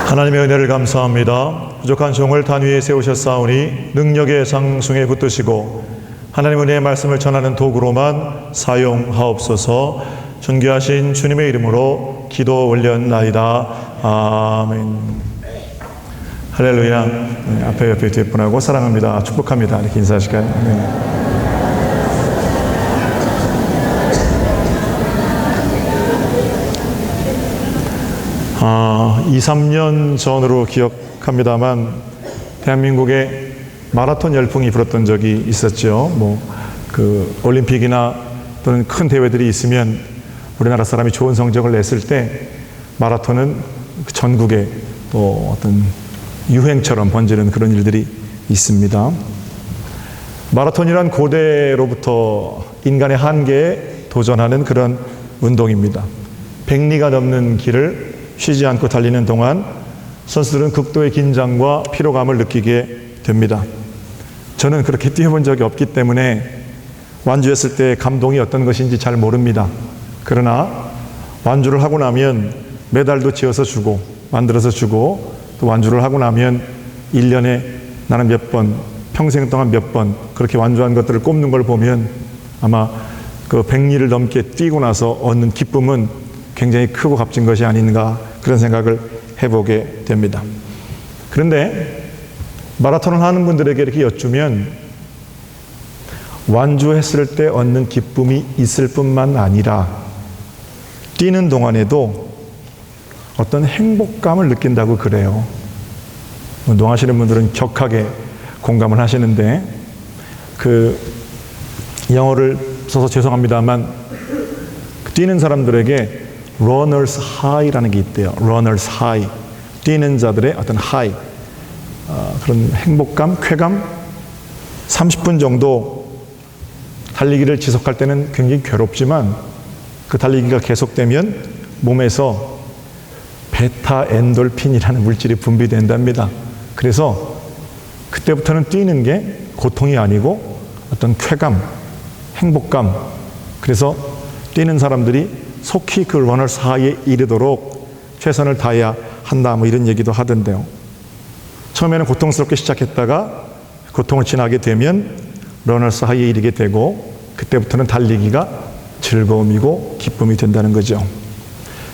하나님의 은혜를 감사합니다. 부족한 종을 단 위에 세우셨사오니 능력의 상승에 붙드시고 하나님 은혜의 말씀을 전하는 도구로만 사용하옵소서. 존귀하신 주님의 이름으로 기도 올렸나이다. 아멘. 할렐루야. 네, 앞에 옆에 뒤에 분하고 사랑합니다, 축복합니다 이렇게 인사하실까요? 네. 2, 3년 전으로 기억합니다만 대한민국에 마라톤 열풍이 불었던 적이 있었죠. 올림픽이나 또는 큰 대회들이 있으면 우리나라 사람이 좋은 성적을 냈을 때 마라톤은 전국에 또 어떤 유행처럼 번지는 그런 일들이 있습니다. 마라톤이란 고대로부터 인간의 한계에 도전하는 그런 운동입니다. 100리가 넘는 길을 쉬지 않고 달리는 동안 선수들은 극도의 긴장과 피로감을 느끼게 됩니다. 저는 그렇게 뛰어본 적이 없기 때문에 완주했을 때 감동이 어떤 것인지 잘 모릅니다. 그러나 완주를 하고 나면 메달도 지어서 주고 만들어서 주고, 또 완주를 하고 나면 1년에 나는 몇 번, 평생 동안 몇 번 그렇게 완주한 것들을 꼽는 걸 보면 아마 그 100리를 넘게 뛰고 나서 얻는 기쁨은 굉장히 크고 값진 것이 아닌가, 그런 생각을 해보게 됩니다. 그런데 마라톤을 하는 분들에게 이렇게 여쭈면 완주했을 때 얻는 기쁨이 있을 뿐만 아니라 뛰는 동안에도 어떤 행복감을 느낀다고 그래요. 운동하시는 분들은 격하게 공감을 하시는데, 영어를 써서 죄송합니다만 뛰는 사람들에게 runners high라는 게 있대요. runners high. 뛰는 자들의 어떤 high. 그런 행복감, 쾌감. 30분 정도 달리기를 지속할 때는 굉장히 괴롭지만 그 달리기가 계속되면 몸에서 베타 엔돌핀이라는 물질이 분비된답니다. 그래서 그때부터는 뛰는 게 고통이 아니고 어떤 쾌감, 행복감. 그래서 뛰는 사람들이 속히 그 러너스 하이에 이르도록 최선을 다해야 한다, 이런 얘기도 하던데요. 처음에는 고통스럽게 시작했다가 고통을 지나게 되면 러너스 하이에 이르게 되고 그때부터는 달리기가 즐거움이고 기쁨이 된다는 거죠.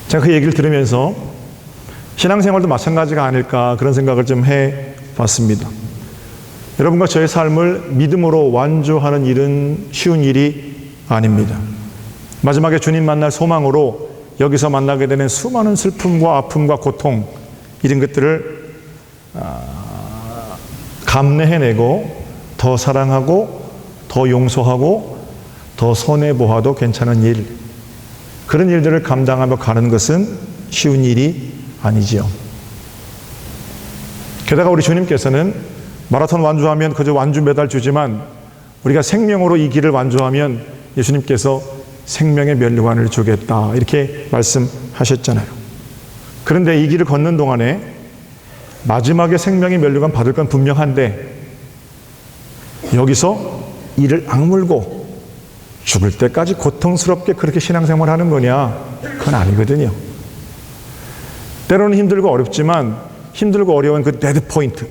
제가 그 얘기를 들으면서 신앙생활도 마찬가지가 아닐까, 그런 생각을 좀 해봤습니다. 여러분과 저의 삶을 믿음으로 완주하는 일은 쉬운 일이 아닙니다. 마지막에 주님 만날 소망으로 여기서 만나게 되는 수많은 슬픔과 아픔과 고통, 이런 것들을 감내해내고 더 사랑하고 더 용서하고 더 손해보아도 괜찮은 일, 그런 일들을 감당하며 가는 것은 쉬운 일이 아니지요. 게다가 우리 주님께서는 마라톤 완주하면 그저 완주 메달 주지만 우리가 생명으로 이 길을 완주하면 예수님께서 생명의 면류관을 주겠다, 이렇게 말씀하셨잖아요. 그런데 이 길을 걷는 동안에 마지막에 생명의 면류관 받을 건 분명한데 여기서 이를 악물고 죽을 때까지 고통스럽게 그렇게 신앙생활하는 거냐? 그건 아니거든요. 때로는 힘들고 어렵지만 힘들고 어려운 그 데드 포인트,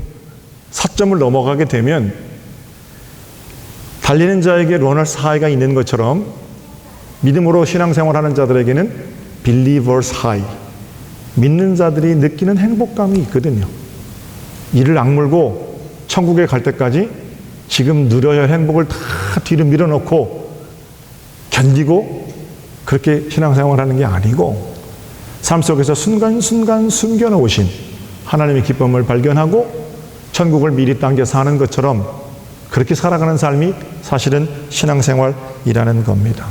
사점을 넘어가게 되면 달리는 자에게 러너스 하이가 있는 것처럼 믿음으로 신앙생활하는 자들에게는 believers high, 믿는 자들이 느끼는 행복감이 있거든요. 이를 악물고 천국에 갈 때까지 지금 누려야 할 행복을 다 뒤로 밀어놓고 견디고 그렇게 신앙생활하는 게 아니고 삶 속에서 순간순간 숨겨놓으신 하나님의 기쁨을 발견하고 천국을 미리 당겨 사는 것처럼 그렇게 살아가는 삶이 사실은 신앙생활이라는 겁니다.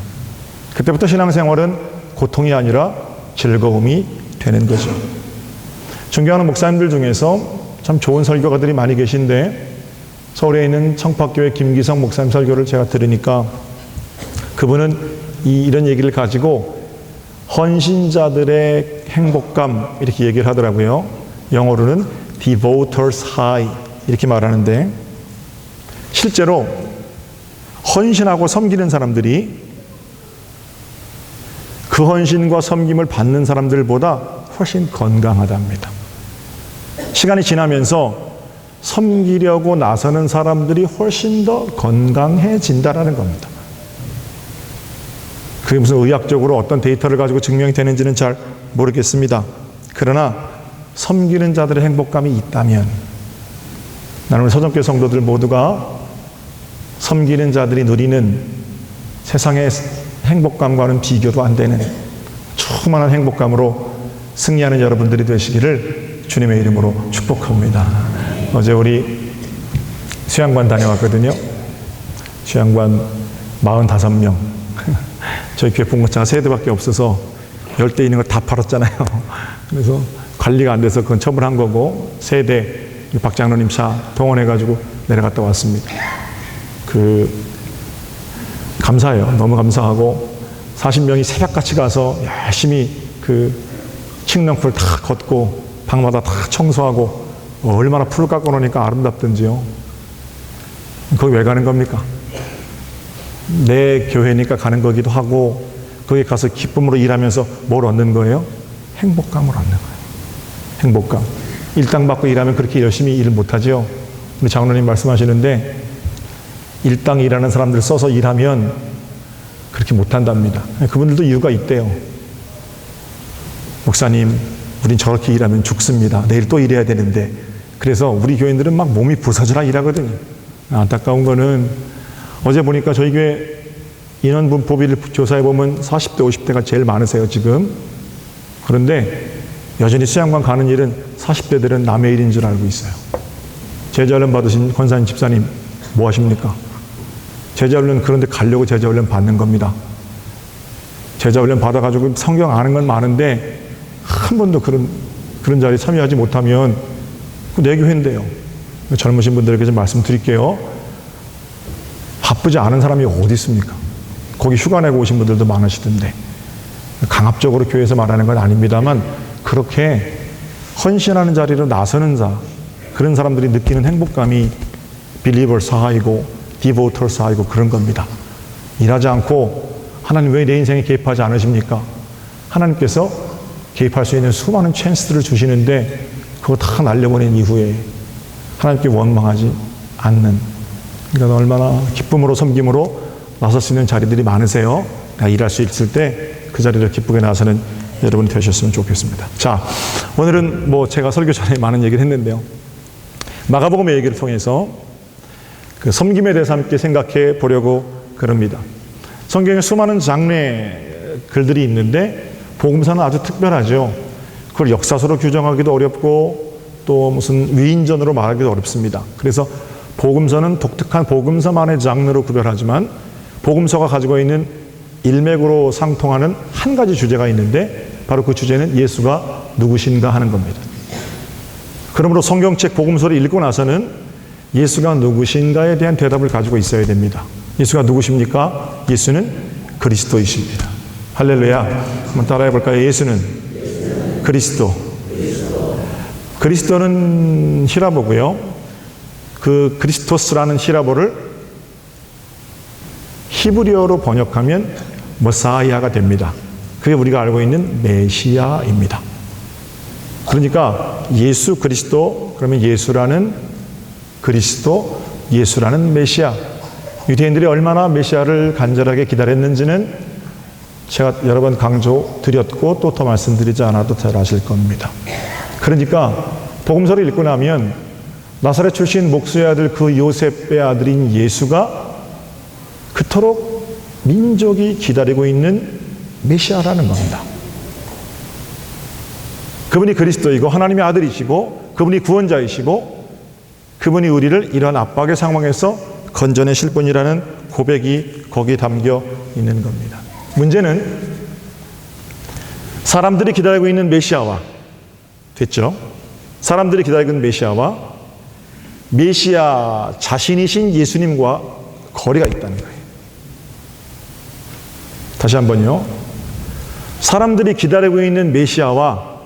그때부터 신앙생활은 고통이 아니라 즐거움이 되는 거죠. 존경하는 목사님들 중에서 참 좋은 설교가들이 많이 계신데 서울에 있는 청파교회 김기성 목사님 설교를 제가 들으니까 그분은 이런 얘기를 가지고 헌신자들의 행복감, 이렇게 얘기를 하더라고요. 영어로는 devoters high, 이렇게 말하는데 실제로 헌신하고 섬기는 사람들이 그 헌신과 섬김을 받는 사람들보다 훨씬 건강하답니다. 시간이 지나면서 섬기려고 나서는 사람들이 훨씬 더 건강해진다라는 겁니다. 그게 무슨 의학적으로 어떤 데이터를 가지고 증명이 되는지는 잘 모르겠습니다. 그러나 섬기는 자들의 행복감이 있다면, 나는 우리 서정교회 성도들 모두가 섬기는 자들이 누리는 세상의 행복감과는 비교도 안 되는 충만한 행복감으로 승리하는 여러분들이 되시기를 주님의 이름으로 축복합니다. 어제 우리 수양관 다녀왔거든요. 수양관 45명. 저희 교회 봉고차가 3대밖에 없어서 10대 있는 걸 다 팔았잖아요. 그래서 관리가 안 돼서 그건 처분한 거고, 3대 박 장로님 차 동원해가지고 내려갔다 왔습니다. 감사해요. 너무 감사하고, 40명이 새벽같이 가서 열심히 칡렁풀 다 걷고 방마다 다 청소하고, 얼마나 풀을 깎아 놓으니까 아름답던지요. 거기 왜 가는 겁니까? 내 교회니까 가는 거기도 하고, 거기 가서 기쁨으로 일하면서 뭘 얻는 거예요? 행복감을 얻는 거예요. 행복감. 일당 받고 일하면 그렇게 열심히 일을 못하죠. 우리 장로님 말씀하시는데, 일당 일하는 사람들 써서 일하면 그렇게 못한답니다. 그분들도 이유가 있대요. 목사님, 우린 저렇게 일하면 죽습니다. 내일 또 일해야 되는데. 그래서 우리 교인들은 막 몸이 부서져라 일하거든요. 안타까운 거는, 어제 보니까 저희 교회 인원 분포비를 조사해 보면 40대, 50대가 제일 많으세요, 지금. 그런데 여전히 수양관 가는 일은 40대들은 남의 일인 줄 알고 있어요. 제자훈련 받으신 권사님, 집사님 뭐 하십니까? 제자훈련, 그런데 가려고 제자훈련 받는 겁니다. 제자훈련 받아가지고 성경 아는 건 많은데 한 번도 그런 자리에 참여하지 못하면 내 교회인데요. 젊으신 분들에게 좀 말씀드릴게요. 바쁘지 않은 사람이 어디 있습니까? 거기 휴가 내고 오신 분들도 많으시던데. 강압적으로 교회에서 말하는 건 아닙니다만, 그렇게 헌신하는 자리로 나서는 자, 그런 사람들이 느끼는 행복감이 believers 하이고 devotees 하이고 그런 겁니다. 일하지 않고 하나님 왜 내 인생에 개입하지 않으십니까? 하나님께서 개입할 수 있는 수많은 찬스들을 주시는데 그거 다 날려버린 이후에 하나님께 원망하지 않는, 그러니까 얼마나 기쁨으로 섬김으로 나설 수 있는 자리들이 많으세요. 일할 수 있을 때 그 자리를 기쁘게 나서는 여러분이 되셨으면 좋겠습니다. 자, 오늘은 제가 설교 전에 많은 얘기를 했는데요. 마가복음의 얘기를 통해서 섬김에 대해서 함께 생각해 보려고 그럽니다. 성경에 수많은 장르의 글들이 있는데 복음서는 아주 특별하죠. 그걸 역사서로 규정하기도 어렵고 또 무슨 위인전으로 말하기도 어렵습니다. 그래서 복음서는 독특한 복음서만의 장르로 구별하지만 복음서가 가지고 있는 일맥으로 상통하는 한 가지 주제가 있는데 바로 그 주제는 예수가 누구신가 하는 겁니다. 그러므로 성경책 복음서를 읽고 나서는 예수가 누구신가에 대한 대답을 가지고 있어야 됩니다. 예수가 누구십니까? 예수는 그리스도이십니다. 할렐루야. 한번 따라해 볼까요? 예수는 그리스도. 그리스도는 히라보고요. 그 그리스토스라는 히라보를 히브리어로 번역하면 머사이아가 됩니다. 그게 우리가 알고 있는 메시아입니다. 그러니까 예수 그리스도, 그러면 예수라는 그리스도, 예수라는 메시아. 유대인들이 얼마나 메시아를 간절하게 기다렸는지는 제가 여러 번 강조 드렸고 또 더 말씀드리지 않아도 잘 아실 겁니다. 그러니까 복음서를 읽고 나면 나사렛 출신 목수의 아들 그 요셉의 아들인 예수가 그토록 민족이 기다리고 있는 메시아라는 겁니다. 그분이 그리스도이고 하나님의 아들이시고 그분이 구원자이시고 그분이 우리를 이런 압박의 상황에서 건져내실 분이라는 고백이 거기에 담겨 있는 겁니다. 문제는 사람들이 기다리고 있는 메시아와, 됐죠? 사람들이 기다리고 있는 메시아와 메시아 자신이신 예수님과 거리가 있다는 거예요. 다시 한번요. 사람들이 기다리고 있는 메시아와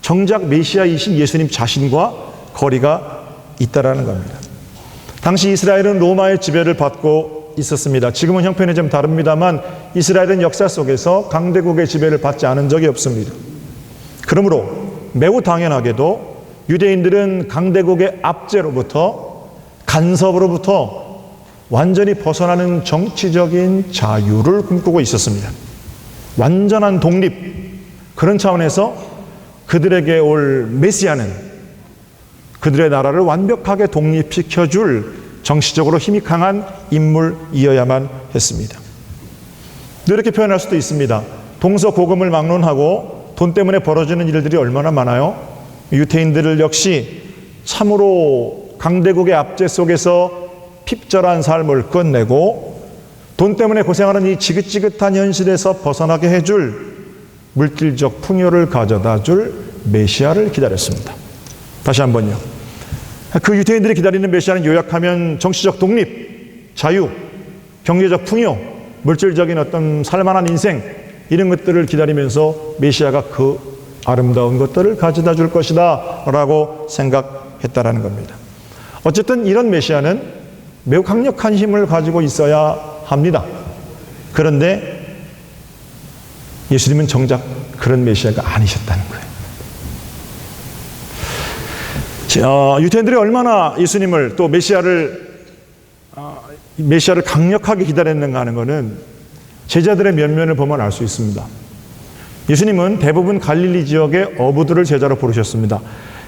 정작 메시아이신 예수님 자신과 거리가 있다라는 겁니다. 당시 이스라엘은 로마의 지배를 받고 있었습니다. 지금은 형편이 좀 다릅니다만 이스라엘은 역사 속에서 강대국의 지배를 받지 않은 적이 없습니다. 그러므로 매우 당연하게도 유대인들은 강대국의 압제로부터, 간섭으로부터 완전히 벗어나는 정치적인 자유를 꿈꾸고 있었습니다. 완전한 독립, 그런 차원에서 그들에게 올 메시아는 그들의 나라를 완벽하게 독립시켜줄 정치적으로 힘이 강한 인물이어야만 했습니다. 이렇게 표현할 수도 있습니다. 동서고금을 막론하고 돈 때문에 벌어지는 일들이 얼마나 많아요? 유대인들을 역시 참으로 강대국의 압제 속에서 핍절한 삶을 끝내고 돈 때문에 고생하는 이 지긋지긋한 현실에서 벗어나게 해줄 물질적 풍요를 가져다 줄 메시아를 기다렸습니다. 다시 한번요. 그 유대인들이 기다리는 메시아는 요약하면 정치적 독립, 자유, 경제적 풍요, 물질적인 어떤 살만한 인생, 이런 것들을 기다리면서 메시아가 그 아름다운 것들을 가져다 줄 것이다 라고 생각했다라는 겁니다. 어쨌든 이런 메시아는 매우 강력한 힘을 가지고 있어야 합니다. 그런데 예수님은 정작 그런 메시아가 아니셨다는 거예요. 유대인들이 얼마나 예수님을 또 메시아를 강력하게 기다렸는가 하는 것은 제자들의 면면을 보면 알 수 있습니다. 예수님은 대부분 갈릴리 지역의 어부들을 제자로 부르셨습니다.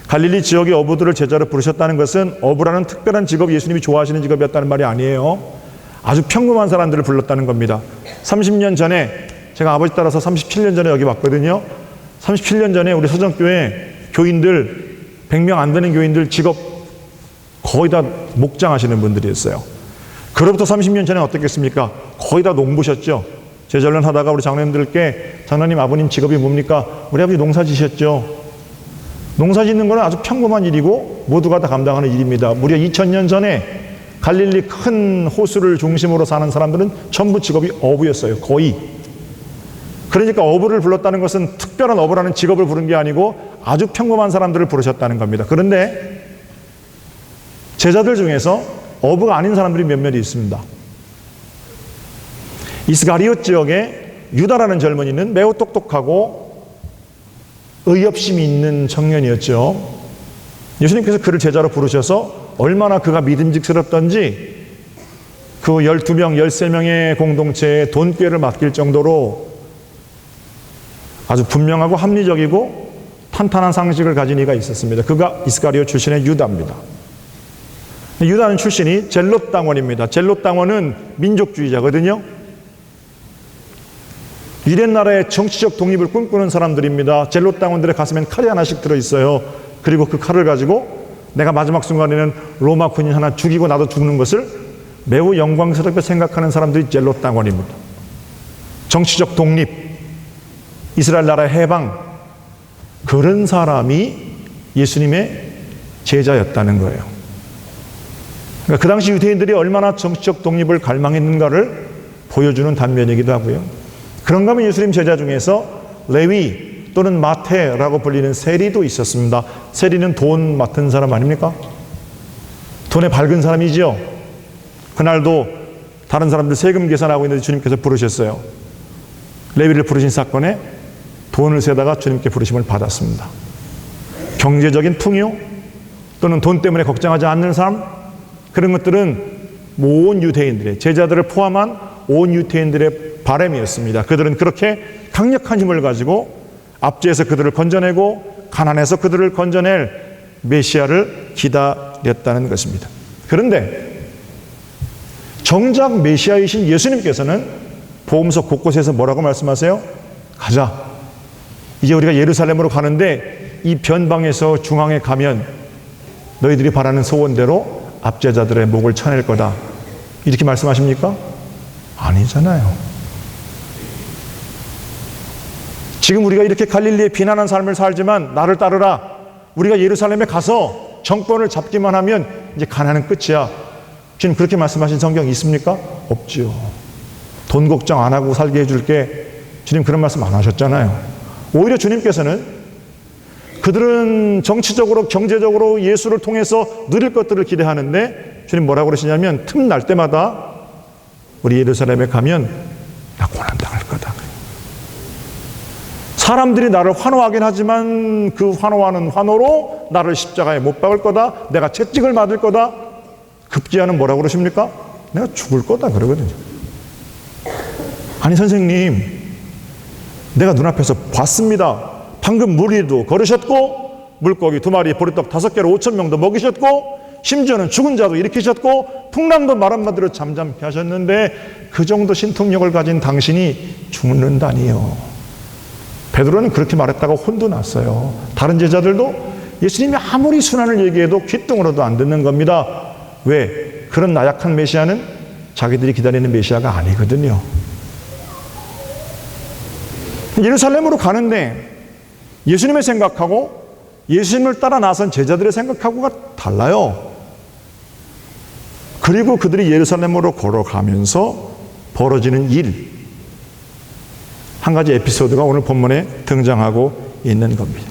갈릴리 지역의 어부들을 제자로 부르셨다는 것은 어부라는 특별한 직업이 예수님이 좋아하시는 직업이었다는 말이 아니에요. 아주 평범한 사람들을 불렀다는 겁니다. 30년 전에, 제가 아버지 따라서 37년 전에 여기 왔거든요. 37년 전에 우리 서정교회 교인들, 100명 안 되는 교인들 직업 거의 다 목장하시는 분들이었어요. 그로부터 30년 전에 어떻겠습니까? 거의 다 농부셨죠. 제전련 하다가 우리 장로님들께 장로님 아버님 직업이 뭡니까? 우리 아버지 농사 지셨죠. 농사 짓는 건 아주 평범한 일이고 모두가 다 감당하는 일입니다. 무려 2000년 전에 갈릴리 큰 호수를 중심으로 사는 사람들은 전부 직업이 어부였어요. 거의. 그러니까 어부를 불렀다는 것은 특별한 어부라는 직업을 부른 게 아니고 아주 평범한 사람들을 부르셨다는 겁니다. 그런데 제자들 중에서 어부가 아닌 사람들이 몇몇 있습니다. 이스가리옷 지역에 유다라는 젊은이는 매우 똑똑하고 의협심이 있는 청년이었죠. 예수님께서 그를 제자로 부르셔서 얼마나 그가 믿음직스럽던지 그 12명, 13명의 공동체에 돈꾀를 맡길 정도로 아주 분명하고 합리적이고 탄탄한 상식을 가진 이가 있었습니다. 그가 이스가리옷 출신의 유다입니다. 유다는 출신이 젤롯 당원입니다. 젤롯 당원은 민족주의자거든요. 유대 나라의 정치적 독립을 꿈꾸는 사람들입니다. 젤롯 당원들의 가슴엔 칼이 하나씩 들어있어요. 그리고 그 칼을 가지고 내가 마지막 순간에는 로마 군인 하나 죽이고 나도 죽는 것을 매우 영광스럽게 생각하는 사람들이 젤롯 당원입니다. 정치적 독립, 이스라엘 나라의 해방, 그런 사람이 예수님의 제자였다는 거예요. 그러니까 그 당시 유대인들이 얼마나 정치적 독립을 갈망했는가를 보여주는 단면이기도 하고요. 그런가 하면 예수님 제자 중에서 레위 또는 마태라고 불리는 세리도 있었습니다. 세리는 돈 맡은 사람 아닙니까? 돈에 밝은 사람이지요. 그날도 다른 사람들 세금 계산하고 있는데 주님께서 부르셨어요. 레위를 부르신 사건에 돈을 세다가 주님께 부르심을 받았습니다. 경제적인 풍요 또는 돈 때문에 걱정하지 않는 사람, 그런 것들은 온 유대인들의, 제자들을 포함한 온 유대인들의 바람이었습니다. 그들은 그렇게 강력한 힘을 가지고 압제해서 그들을 건져내고 가난해서 그들을 건져낼 메시아를 기다렸다는 것입니다. 그런데 정작 메시아이신 예수님께서는 복음서 곳곳에서 뭐라고 말씀하세요? 가자. 이제 우리가 예루살렘으로 가는데 이 변방에서 중앙에 가면 너희들이 바라는 소원대로 압제자들의 목을 쳐낼 거다. 이렇게 말씀하십니까? 아니잖아요. 지금 우리가 이렇게 갈릴리에 비난한 삶을 살지만 나를 따르라. 우리가 예루살렘에 가서 정권을 잡기만 하면 이제 가난은 끝이야. 주님 그렇게 말씀하신 성경 있습니까? 없죠. 돈 걱정 안 하고 살게 해줄게. 주님 그런 말씀 안 하셨잖아요. 오히려 주님께서는 그들은 정치적으로 경제적으로 예수를 통해서 누릴 것들을 기대하는데 주님 뭐라고 그러시냐면 틈날 때마다 우리 예루살렘에 가면 나 고난당할 거다. 사람들이 나를 환호하긴 하지만 그 환호하는 환호로 나를 십자가에 못 박을 거다. 내가 채찍을 맞을 거다. 급기야는 뭐라고 그러십니까? 내가 죽을 거다 그러거든요. 아니 선생님, 내가 눈앞에서 봤습니다. 방금 무리도 걸으셨고 물고기 2마리 보리떡 5개로 5,000명도 먹이셨고 심지어는 죽은 자도 일으키셨고 풍랑도 말 한마디로 잠잠케 하셨는데 그 정도 신통력을 가진 당신이 죽는다니요. 베드로는 그렇게 말했다가 혼도 났어요. 다른 제자들도 예수님이 아무리 순환을 얘기해도 귓등으로도 안 듣는 겁니다. 왜? 그런 나약한 메시아는 자기들이 기다리는 메시아가 아니거든요. 예루살렘으로 가는데 예수님의 생각하고 예수님을 따라 나선 제자들의 생각하고가 달라요. 그리고 그들이 예루살렘으로 걸어가면서 벌어지는 일, 한 가지 에피소드가 오늘 본문에 등장하고 있는 겁니다.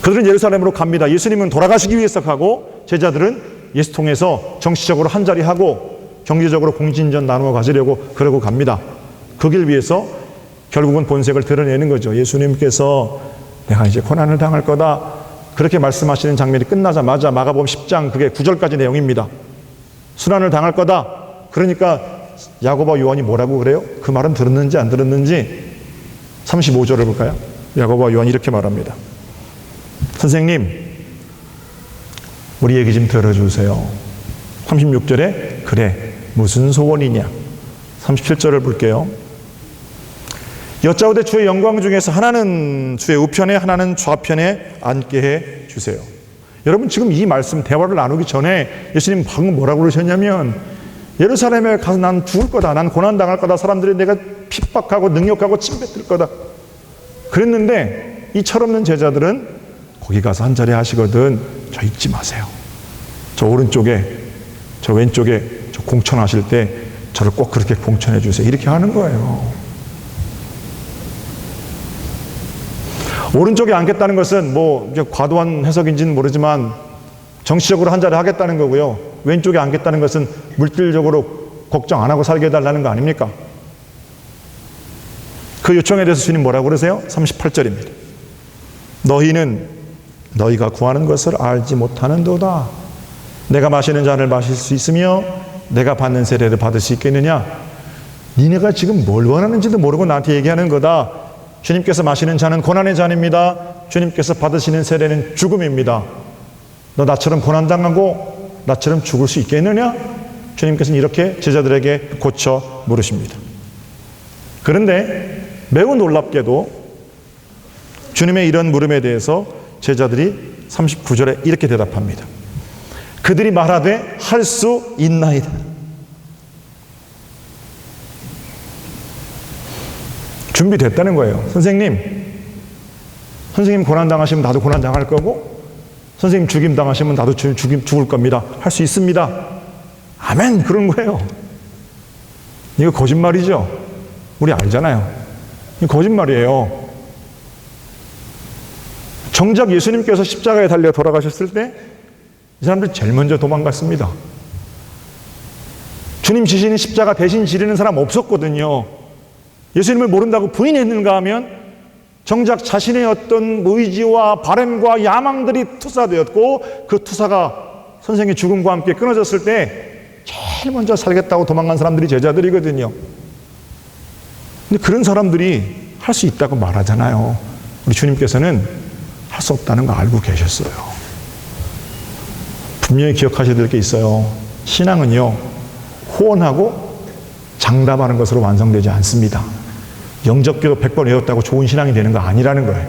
그들은 예루살렘으로 갑니다. 예수님은 돌아가시기 위해서 가고 제자들은 예수 통해서 정치적으로 한자리하고 경제적으로 공진전 나누어 가지려고 그러고 갑니다. 그 길 위해서 결국은 본색을 드러내는 거죠. 예수님께서 내가 이제 고난을 당할 거다 그렇게 말씀하시는 장면이 끝나자마자 마가복음 10장 그게 9절까지 내용입니다. 순환을 당할 거다. 그러니까 야고보와 요한이 뭐라고 그래요? 그 말은 들었는지 안 들었는지 35절을 볼까요? 야고보와 요한이 이렇게 말합니다. 선생님, 우리 얘기 좀 들어주세요. 36절에 그래 무슨 소원이냐. 37절을 볼게요. 여짜오되 주의 영광 중에서 하나는 주의 우편에 하나는 좌편에 앉게 해 주세요. 여러분 지금 이 말씀 대화를 나누기 전에 예수님 방금 뭐라고 그러셨냐면 예루살렘에 가서 난 죽을 거다. 난 고난당할 거다. 사람들이 내가 핍박하고 능욕하고 침뱉을 거다. 그랬는데 이 철없는 제자들은 거기 가서 한자리 하시거든 저 잊지 마세요. 저 오른쪽에 저 왼쪽에 저 공천하실 때 저를 꼭 그렇게 공천해 주세요. 이렇게 하는 거예요. 오른쪽에 앉겠다는 것은 뭐 과도한 해석인지는 모르지만 정치적으로 한자리 하겠다는 거고요. 왼쪽에 앉겠다는 것은 물질적으로 걱정 안 하고 살게 해달라는 거 아닙니까? 그 요청에 대해서 주님 뭐라고 그러세요? 38절입니다. 너희는 너희가 구하는 것을 알지 못하는도다. 내가 마시는 잔을 마실 수 있으며 내가 받는 세례를 받을 수 있겠느냐? 니네가 지금 뭘 원하는지도 모르고 나한테 얘기하는 거다. 주님께서 마시는 잔은 고난의 잔입니다. 주님께서 받으시는 세례는 죽음입니다. 너 나처럼 고난당하고 나처럼 죽을 수 있겠느냐? 주님께서는 이렇게 제자들에게 고쳐 물으십니다. 그런데 매우 놀랍게도 주님의 이런 물음에 대해서 제자들이 39절에 이렇게 대답합니다. 그들이 말하되 할 수 있나이다. 준비됐다는 거예요. 선생님 고난당하시면 나도 고난당할 거고 선생님 죽임당하시면 나도 죽을 겁니다. 할 수 있습니다. 아멘. 그런 거예요. 이거 거짓말이죠. 우리 알잖아요. 이거 거짓말이에요. 정작 예수님께서 십자가에 달려 돌아가셨을 때 이 사람들이 제일 먼저 도망갔습니다. 주님 지시는 십자가 대신 지르는 사람 없었거든요. 예수님을 모른다고 부인했는가 하면 정작 자신의 어떤 의지와 바람과 야망들이 투사되었고 그 투사가 선생의 죽음과 함께 끊어졌을 때 제일 먼저 살겠다고 도망간 사람들이 제자들이거든요. 근데 그런 사람들이 할 수 있다고 말하잖아요. 우리 주님께서는 할 수 없다는 거 알고 계셨어요. 분명히 기억하셔야 될 게 있어요. 신앙은요, 호언하고 장담하는 것으로 완성되지 않습니다. 영접기도 100번 외웠다고 좋은 신앙이 되는 거 아니라는 거예요.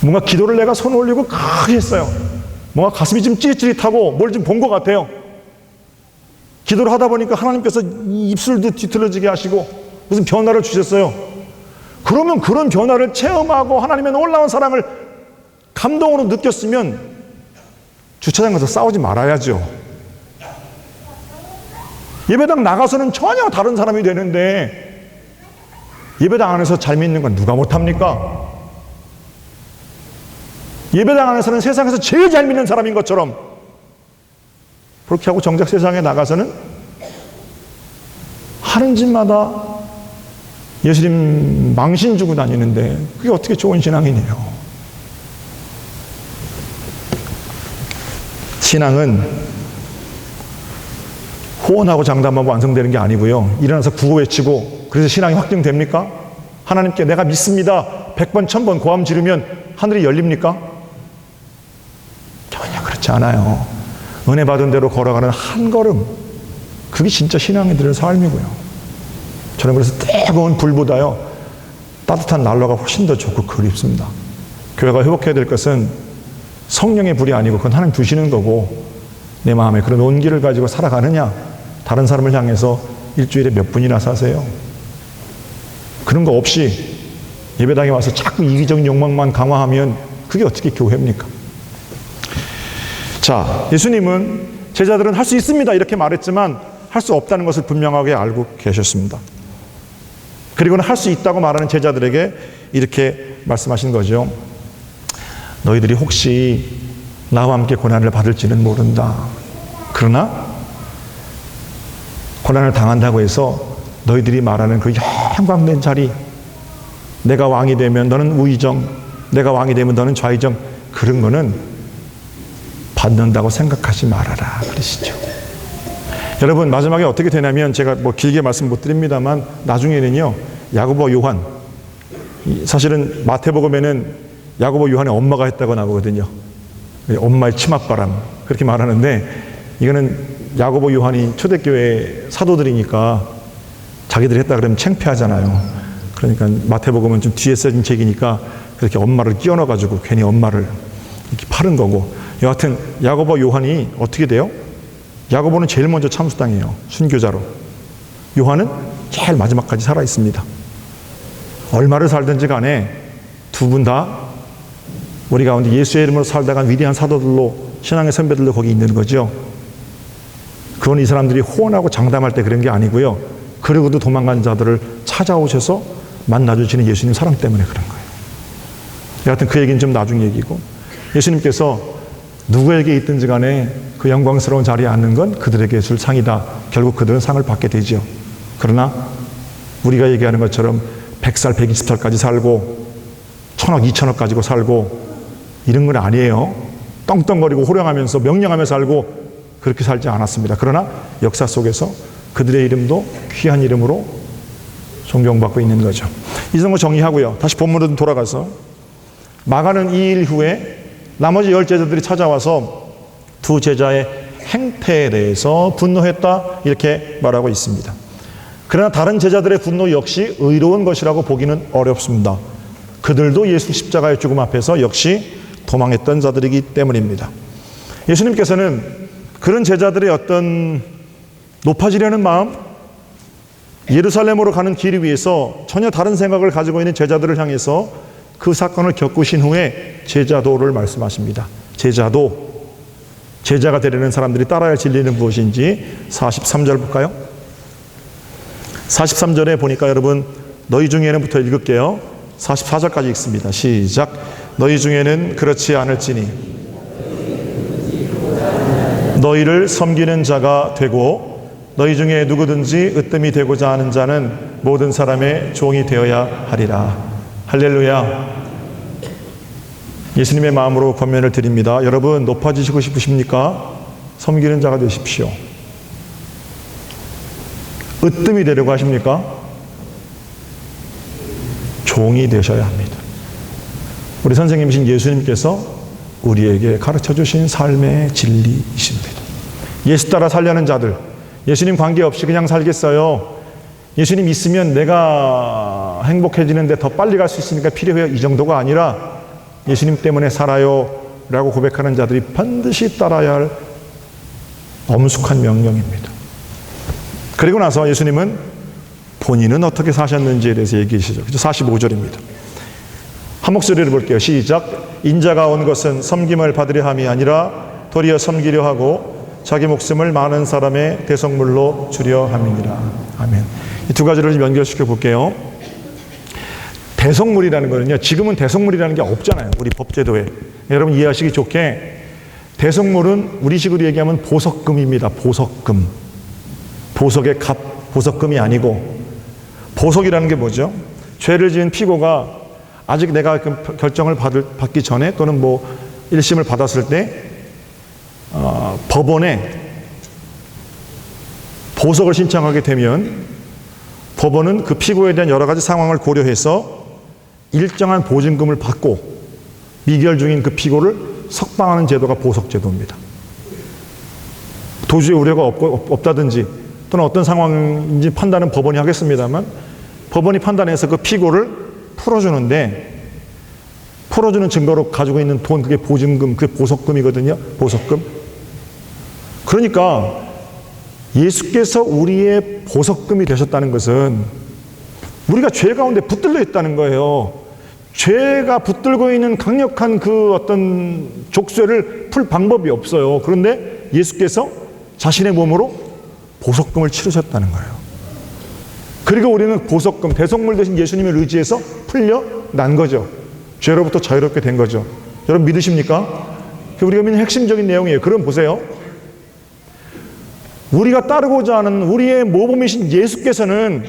뭔가 기도를 내가 손 올리고 크게 했어요. 뭔가 가슴이 좀 찌릿찌릿하고 뭘 좀 본 것 같아요. 기도를 하다 보니까 하나님께서 입술도 뒤틀어지게 하시고 무슨 변화를 주셨어요. 그러면 그런 변화를 체험하고 하나님의 놀라운 사랑을 감동으로 느꼈으면 주차장 가서 싸우지 말아야죠. 예배당 나가서는 전혀 다른 사람이 되는데 예배당 안에서 잘 믿는 건 누가 못합니까? 예배당 안에서는 세상에서 제일 잘 믿는 사람인 것처럼 그렇게 하고 정작 세상에 나가서는 하는 짓마다 예수님 망신 주고 다니는데 그게 어떻게 좋은 신앙이네요. 신앙은 호언하고 장담하고 완성되는 게 아니고요. 일어나서 구호 외치고 그래서 신앙이 확증됩니까? 하나님께 내가 믿습니다 100번 1000번 고함 지르면 하늘이 열립니까? 전혀 그렇지 않아요. 은혜 받은 대로 걸어가는 한 걸음, 그게 진짜 신앙인들의 삶이고요. 저는 그래서 뜨거운 불보다요 따뜻한 난로가 훨씬 더 좋고 그립습니다. 교회가 회복해야 될 것은 성령의 불이 아니고 그건 하나님 두시는 거고, 내 마음에 그런 온기를 가지고 살아가느냐, 다른 사람을 향해서 일주일에 몇 분이나 사세요. 그런 거 없이 예배당에 와서 자꾸 이기적인 욕망만 강화하면 그게 어떻게 교회입니까? 자, 예수님은 제자들은 할 수 있습니다 이렇게 말했지만 할 수 없다는 것을 분명하게 알고 계셨습니다. 그리고는 할 수 있다고 말하는 제자들에게 이렇게 말씀하신 거죠. 너희들이 혹시 나와 함께 고난을 받을지는 모른다. 그러나 고난을 당한다고 해서 너희들이 말하는 그 영광된 자리, 내가 왕이 되면 너는 우의정, 내가 왕이 되면 너는 좌의정, 그런 거는 받는다고 생각하지 말아라 그러시죠. 여러분, 마지막에 어떻게 되냐면, 제가 뭐 길게 말씀 못 드립니다만 나중에는요 야고보 요한, 사실은 마태복음에는 야고보 요한의 엄마가 했다고 나오거든요. 엄마의 치맛바람 그렇게 말하는데, 이거는 야고보 요한이 초대교회 사도들이니까 자기들이 했다 그러면 창피하잖아요. 그러니까 마태복음은 좀 뒤에 써진 책이니까 그렇게 엄마를 끼워 넣어가지고 괜히 엄마를 이렇게 파는 거고, 여하튼 야고보 요한이 어떻게 돼요? 야고보는 제일 먼저 참수당해요. 순교자로. 요한은 제일 마지막까지 살아 있습니다. 얼마를 살든지 간에 두 분 다 우리 가운데 예수의 이름으로 살다간 위대한 사도들로, 신앙의 선배들로 거기 있는 거죠. 그건 이 사람들이 호언하고 장담할 때 그런 게 아니고요. 그러고도 도망간 자들을 찾아오셔서 만나주시는 예수님 사랑 때문에 그런 거예요. 여하튼 그 얘기는 좀 나중 얘기고, 예수님께서 누구에게 있든지 간에 그 영광스러운 자리에 앉는 건 그들에게 줄 상이다. 결국 그들은 상을 받게 되죠. 그러나 우리가 얘기하는 것처럼 100살, 120살까지 살고 1000억, 2000억 가지고 살고 이런 건 아니에요. 떵떵거리고 호령하면서 명령하며 살고 그렇게 살지 않았습니다. 그러나 역사 속에서 그들의 이름도 귀한 이름으로 존경받고 있는 거죠. 이 정도 정리하고요. 다시 본문으로 돌아가서 마가는 이 일 후에 나머지 10제자들이 찾아와서 두 제자의 행태에 대해서 분노했다 이렇게 말하고 있습니다. 그러나 다른 제자들의 분노 역시 의로운 것이라고 보기는 어렵습니다. 그들도 예수 십자가의 죽음 앞에서 역시 도망했던 자들이기 때문입니다. 예수님께서는 그런 제자들의 어떤 높아지려는 마음, 예루살렘으로 가는 길 위에서 전혀 다른 생각을 가지고 있는 제자들을 향해서 그 사건을 겪으신 후에 제자도를 말씀하십니다. 제자도, 제자가 되려는 사람들이 따라야 할 진리는 무엇인지 43절 볼까요? 43절에 보니까 여러분, 너희 중에는부터 읽을게요. 44절까지 읽습니다. 시작. 너희 중에는 그렇지 않을지니 너희를 섬기는 자가 되고, 너희 중에 누구든지 으뜸이 되고자 하는 자는 모든 사람의 종이 되어야 하리라. 할렐루야. 예수님의 마음으로 권면을 드립니다. 여러분, 높아지시고 싶으십니까? 섬기는 자가 되십시오. 으뜸이 되려고 하십니까? 종이 되셔야 합니다. 우리 선생님이신 예수님께서 우리에게 가르쳐 주신 삶의 진리이십니다. 예수 따라 살려는 자들, 예수님 관계없이 그냥 살겠어요, 예수님 있으면 내가 행복해지는데 더 빨리 갈 수 있으니까 필요해요, 이 정도가 아니라 예수님 때문에 살아요 라고 고백하는 자들이 반드시 따라야 할 엄숙한 명령입니다. 그리고 나서 예수님은 본인은 어떻게 사셨는지에 대해서 얘기하시죠. 45절입니다. 한 목소리를 볼게요. 시작. 인자가 온 것은 섬김을 받으려 함이 아니라 도리어 섬기려 하고 자기 목숨을 많은 사람의 대속물로 주려 함이니라. 아멘. 이 두 가지를 좀 연결시켜 볼게요. 대속물이라는 거는요, 지금은 대속물이라는 게 없잖아요, 우리 법제도에. 여러분 이해하시기 좋게, 대속물은 우리식으로 얘기하면 보석금입니다. 보석금. 보석의 값, 보석금이 아니고, 보석이라는 게 뭐죠? 죄를 지은 피고가 아직 내가 그 결정을 받기 전에 또는 뭐 1심을 받았을 때 법원에 보석을 신청하게 되면 법원은 그 피고에 대한 여러 가지 상황을 고려해서 일정한 보증금을 받고 미결 중인 그 피고를 석방하는 제도가 보석제도입니다. 도주의 우려가 없다든지 또는 어떤 상황인지 판단은 법원이 하겠습니다만 법원이 판단해서 그 피고를 풀어주는데 풀어주는 증거로 가지고 있는 돈, 그게 보증금, 그게 보석금이거든요. 보석금. 그러니까 예수께서 우리의 보석금이 되셨다는 것은 우리가 죄 가운데 붙들려 있다는 거예요. 죄가 붙들고 있는 강력한 그 어떤 족쇄를 풀 방법이 없어요. 그런데 예수께서 자신의 몸으로 보석금을 치르셨다는 거예요. 그리고 우리는 보석금, 대속물 되신 예수님을 의지해서 풀려난 거죠. 죄로부터 자유롭게 된 거죠. 여러분 믿으십니까? 우리가 믿는 핵심적인 내용이에요. 그럼 보세요. 우리가 따르고자 하는 우리의 모범이신 예수께서는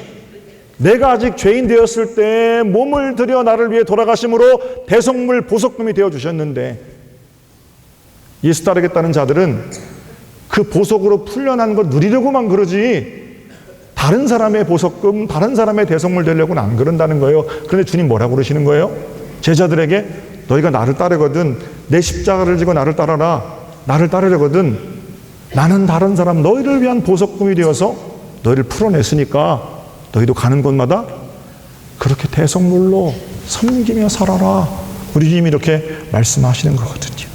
내가 아직 죄인 되었을 때 몸을 들여 나를 위해 돌아가심으로 대속물 보석금이 되어주셨는데 예수 따르겠다는 자들은 그 보석으로 풀려난 걸 누리려고만 그러지 다른 사람의 보석금, 다른 사람의 대속물 되려고는 안 그런다는 거예요. 그런데 주님 뭐라고 그러시는 거예요? 제자들에게 너희가 나를 따르거든 내 십자가를 지고 나를 따라라. 나를 따르려거든 나는 다른 사람 너희를 위한 보석금이 되어서 너희를 풀어냈으니까 너희도 가는 곳마다 그렇게 대속물로 섬기며 살아라. 우리 주님이 이렇게 말씀하시는 거거든요.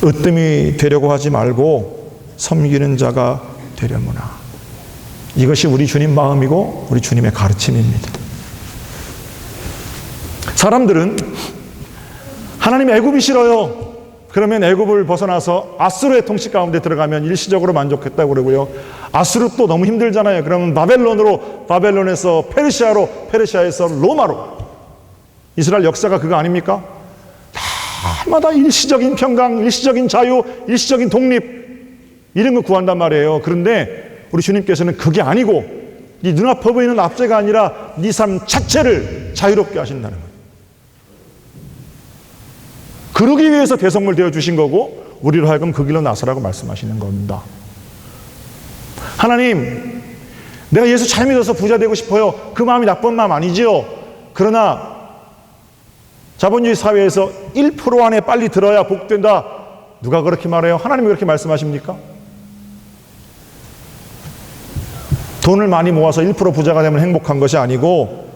으뜸이 되려고 하지 말고 섬기는 자가 되려무나. 이것이 우리 주님 마음이고 우리 주님의 가르침입니다. 사람들은 하나님 애굽이 싫어요. 그러면 애굽을 벗어나서 아수르의 통치 가운데 들어가면 일시적으로 만족했다고 그러고요. 아수르 또 너무 힘들잖아요. 그러면 바벨론으로, 바벨론에서 페르시아로, 페르시아에서 로마로. 이스라엘 역사가 그거 아닙니까? 날마다 일시적인 평강, 일시적인 자유, 일시적인 독립 이런 거 구한단 말이에요. 그런데 우리 주님께서는 그게 아니고 네 눈앞에 보이는 압제가 아니라 네 삶 자체를 자유롭게 하신다는 거예요. 그러기 위해서 대속물 되어주신 거고 우리로 하여금 그 길로 나서라고 말씀하시는 겁니다. 하나님, 내가 예수 잘 믿어서 부자 되고 싶어요. 그 마음이 나쁜 마음 아니지요. 그러나 자본주의 사회에서 1% 안에 빨리 들어야 복된다. 누가 그렇게 말해요? 하나님이 그렇게 말씀하십니까? 돈을 많이 모아서 1% 부자가 되면 행복한 것이 아니고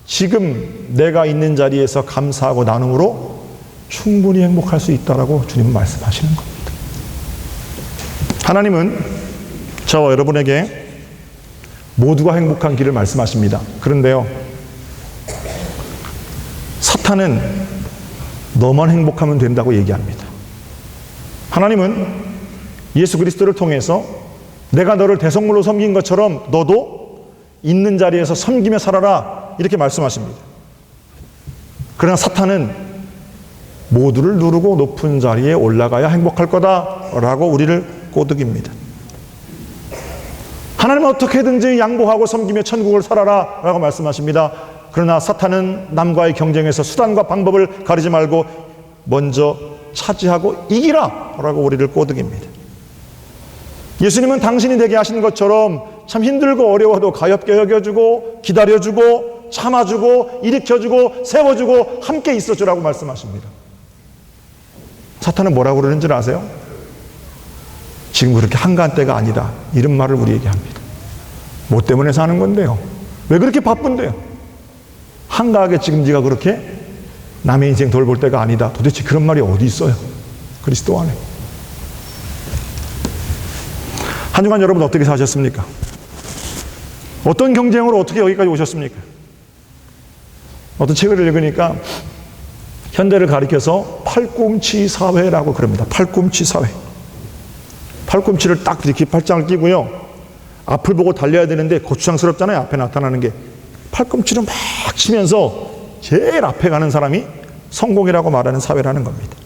지금 내가 있는 자리에서 감사하고 나눔으로 충분히 행복할 수 있다라고 주님은 말씀하시는 겁니다. 하나님은 저와 여러분에게 모두가 행복한 길을 말씀하십니다. 그런데요, 사탄은 너만 행복하면 된다고 얘기합니다. 하나님은 예수 그리스도를 통해서 내가 너를 대속물로 섬긴 것처럼 너도 있는 자리에서 섬기며 살아라 이렇게 말씀하십니다. 그러나 사탄은 모두를 누르고 높은 자리에 올라가야 행복할 거다라고 우리를 꼬드깁니다. 하나님은 어떻게든지 양보하고 섬기며 천국을 살아라 라고 말씀하십니다. 그러나 사탄은 남과의 경쟁에서 수단과 방법을 가리지 말고 먼저 차지하고 이기라 라고 우리를 꼬드깁니다. 예수님은 당신이 되게 하신 것처럼 참 힘들고 어려워도 가엾게 여겨주고 기다려주고 참아주고 일으켜주고 세워주고 함께 있어주라고 말씀하십니다. 사탄은 뭐라고 그러는 줄 아세요? 지금 그렇게 한가한 때가 아니다. 이런 말을 우리에게 합니다. 뭐 때문에 사는 건데요? 왜 그렇게 바쁜데요? 한가하게 지금 네가 그렇게 남의 인생 돌볼 때가 아니다. 도대체 그런 말이 어디 있어요? 그리스도 안에. 한 주간 여러분 어떻게 사셨습니까? 어떤 경쟁으로 어떻게 여기까지 오셨습니까? 어떤 책을 읽으니까 현대를 가리켜서 팔꿈치 사회라고 그럽니다. 팔꿈치 사회. 팔꿈치를 딱 이렇게 팔짱을 끼고요. 앞을 보고 달려야 되는데 고추장스럽잖아요. 앞에 나타나는 게. 팔꿈치를 막 치면서 제일 앞에 가는 사람이 성공이라고 말하는 사회라는 겁니다.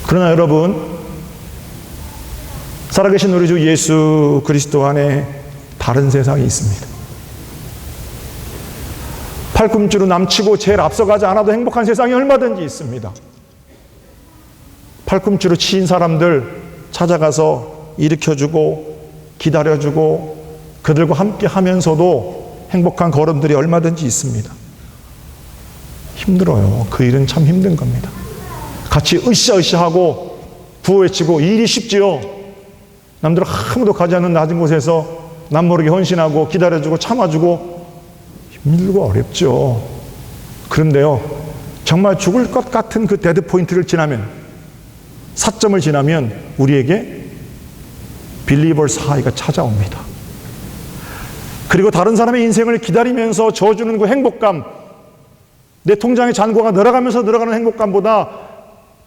그러나 여러분, 살아계신 우리 주 예수 그리스도 안에 다른 세상이 있습니다. 팔꿈치로 남치고 제일 앞서가지 않아도 행복한 세상이 얼마든지 있습니다. 팔꿈치로 치인 사람들 찾아가서 일으켜주고 기다려주고 그들과 함께 하면서도 행복한 걸음들이 얼마든지 있습니다. 힘들어요. 그 일은 참 힘든 겁니다. 같이 으쌰으쌰하고 구호외치고 일이 쉽지요. 남들은 아무도 가지 않는 낮은 곳에서 남 모르게 헌신하고 기다려주고 참아주고 힘들고 어렵죠. 그런데요, 정말 죽을 것 같은 그 데드 포인트를 지나면, 사점을 지나면 우리에게 빌리버스 하이가 찾아옵니다. 그리고 다른 사람의 인생을 기다리면서 저주는 그 행복감, 내 통장의 잔고가 늘어가면서 늘어가는 행복감보다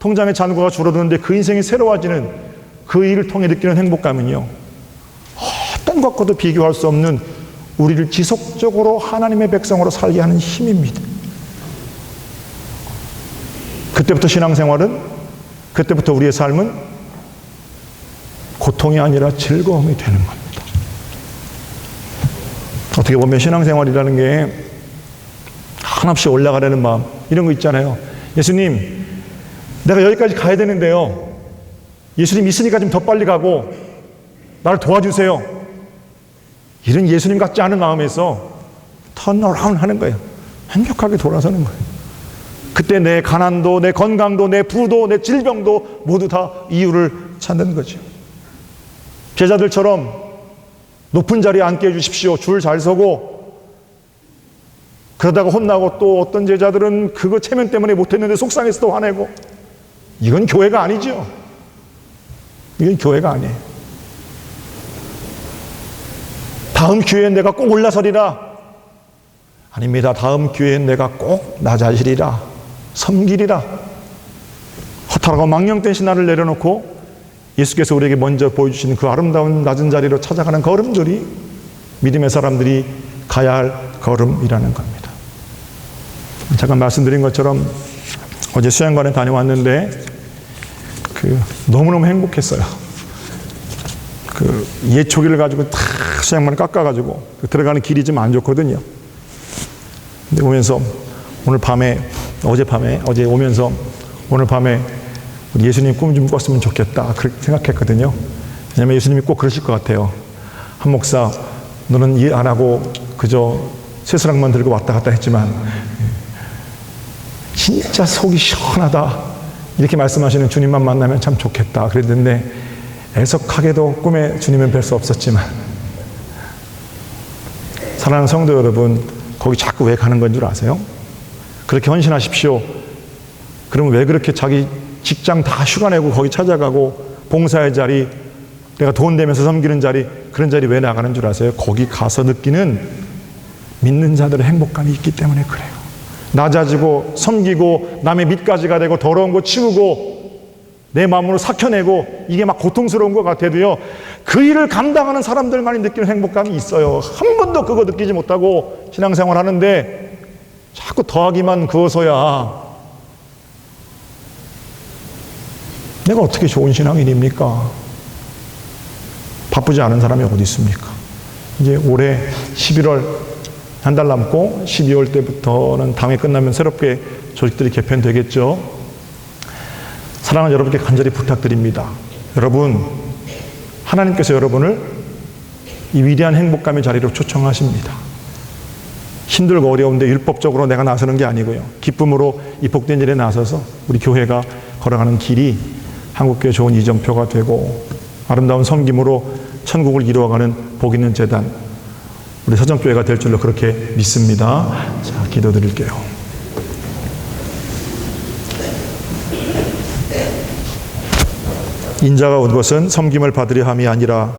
통장의 잔고가 줄어드는데 그 인생이 새로워지는 그 일을 통해 느끼는 행복감은요, 어떤 것과도 비교할 수 없는 우리를 지속적으로 하나님의 백성으로 살게 하는 힘입니다. 그때부터 신앙생활은, 그때부터 우리의 삶은 고통이 아니라 즐거움이 되는 겁니다. 어떻게 보면 신앙생활이라는 게 한없이 올라가려는 마음, 이런 거 있잖아요. 예수님, 내가 여기까지 가야 되는데요, 예수님 있으니까 좀 더 빨리 가고 나를 도와주세요. 이런 예수님 같지 않은 마음에서 턴어라운드 하는 거예요. 완벽하게 돌아서는 거예요. 그때 내 가난도, 내 건강도, 내 부도, 내 질병도 모두 다 이유를 찾는 거죠. 제자들처럼 높은 자리에 앉게 해주십시오. 줄 잘 서고. 그러다가 혼나고, 또 어떤 제자들은 그거 체면 때문에 못했는데 속상해서 또 화내고. 이건 교회가 아니죠. 이건 교회가 아니에요. 다음 기회엔 내가 꼭 올라서리라. 아닙니다. 다음 기회엔 내가 꼭 낮아지리라. 섬기리라. 허탈하고 망령된 신화를 내려놓고 예수께서 우리에게 먼저 보여주시는 그 아름다운 낮은 자리로 찾아가는 걸음들이 믿음의 사람들이 가야 할 걸음이라는 겁니다. 잠깐 말씀드린 것처럼 어제 수양관에 다녀왔는데 너무너무 행복했어요. 예초기를 가지고 다 수양만을 깎아가지고 들어가는 길이 좀 안 좋거든요. 근데 오면서 어제 오면서 오늘 밤에 예수님 꿈 좀 꿨으면 좋겠다, 그렇게 생각했거든요. 왜냐하면 예수님이 꼭 그러실 것 같아요. 한 목사, 너는 일 안 하고 그저 쇠스랑만 들고 왔다 갔다 했지만 진짜 속이 시원하다, 이렇게 말씀하시는 주님만 만나면 참 좋겠다 그랬는데, 애석하게도 꿈에 주님은 뵐 수 없었지만, 사랑하는 성도 여러분, 거기 자꾸 왜 가는 건 줄 아세요? 그렇게 헌신하십시오. 그러면 왜 그렇게 자기 직장 다 휴가 내고 거기 찾아가고, 봉사의 자리, 내가 돈 내면서 섬기는 자리, 그런 자리 왜 나가는 줄 아세요? 거기 가서 느끼는 믿는 자들의 행복감이 있기 때문에 그래요. 낮아지고 섬기고 남의 밑가지가 되고 더러운 거 치우고 내 마음으로 삭혀내고, 이게 막 고통스러운 것 같아도요, 그 일을 감당하는 사람들만이 느끼는 행복감이 있어요. 한 번도 그거 느끼지 못하고 신앙생활 하는데 자꾸 더하기만 그어서야 내가 어떻게 좋은 신앙인입니까? 바쁘지 않은 사람이 어디 있습니까? 이제 올해 11월 한 달 남고 12월 때부터는 당회 끝나면 새롭게 조직들이 개편되겠죠. 사랑하는 여러분께 간절히 부탁드립니다. 여러분, 하나님께서 여러분을 이 위대한 행복감의 자리로 초청하십니다. 힘들고 어려운데 율법적으로 내가 나서는 게 아니고요, 기쁨으로 이 복된 일에 나서서 우리 교회가 걸어가는 길이 한국교회 좋은 이정표가 되고 아름다운 섬김으로 천국을 이루어가는 복 있는 재단, 우리 서정교회가 될 줄로 그렇게 믿습니다. 자, 기도드릴게요. 인자가 온 것은 섬김을 받으려 함이 아니라